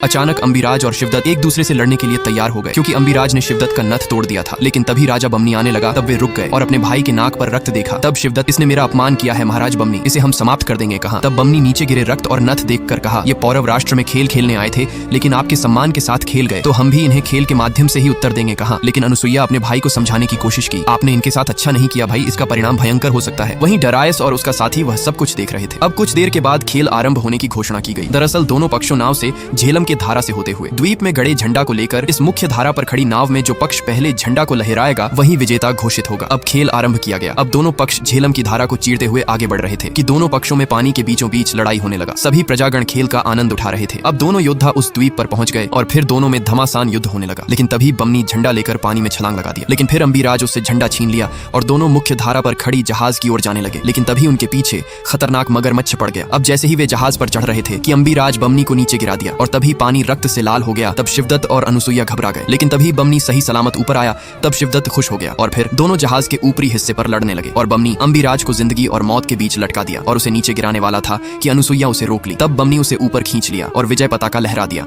अचानक अम्बिराज और शिवदत्त एक दूसरे से लड़ने के लिए तैयार हो गए क्योंकि अम्बिराज ने शिवदत्त का नथ तोड़ दिया था। लेकिन तभी राजा बमनी आने लगा। तब वे रुक गए और अपने भाई के नाक पर रक्त देखा। तब शिवदत्त, इसने मेरा अपमान किया है महाराज बमनी, इसे हम समाप्त कर देंगे कहा। तब बमनी नीचे गिरे रक्त और नथ देखकर कहा, ये पौरव राष्ट्र में खेल खेलने आए थे लेकिन आपके सम्मान के साथ खेल गए, तो हम भी इन्हें खेल के माध्यम से ही उत्तर देंगे कहा। लेकिन अनुसुईया अपने भाई को समझाने की कोशिश की, आपने इनके साथ अच्छा नहीं किया भाई, इसका परिणाम भयंकर हो सकता है। वहीं डरायस और उसका साथी वह सब कुछ देख रहे थे। अब कुछ देर के बाद खेल आरंभ होने की घोषणा की गई। दरअसल दोनों पक्षों नाव से झेलम के धारा से होते हुए द्वीप में गड़े झंडा को लेकर इस मुख्य धारा पर खड़ी नाव में जो पक्ष पहले झंडा को लहराएगा वही विजेता घोषित होगा। अब खेल आरंभ किया गया। अब दोनों पक्ष झेलम की धारा को चीरते हुए आगे बढ़ रहे थे कि दोनों पक्षों में पानी के बीचों बीच लड़ाई होने लगा। सभी प्रजागण खेल का आनंद उठा रहे थे। अब दोनों योद्धा उस द्वीप पर पहुंच गए और फिर दोनों में घमासान युद्ध होने लगा। लेकिन तभी बमनी झंडा लेकर पानी में छलांग लगा दिया। लेकिन फिर अम्बिराज उससे झंडा छीन लिया और दोनों मुख्य धारा पर खड़ी जहाज की ओर जाने लगे। लेकिन तभी उनके पीछे खतरनाक मगरमच्छ पड़ गया। अब जैसे ही वे जहाज पर चढ़ रहे थे कि अम्बिराज बमनी को नीचे गिरा दिया और तभी पानी रक्त से लाल हो गया। तब शिवदत्त और अनुसुईया घबरा गए। लेकिन तभी बमनी सही सलामत ऊपर आया। तब शिवदत्त खुश हो गया और फिर दोनों जहाज के ऊपरी हिस्से पर लड़ने लगे और बमनी अम्बिराज को जिंदगी और मौत के बीच लटका दिया और उसे नीचे गिराने वाला था कि अनुसुईया उसे रोक ली। तब बमनी उसे ऊपर खींच लिया और विजय पताका लहरा दिया।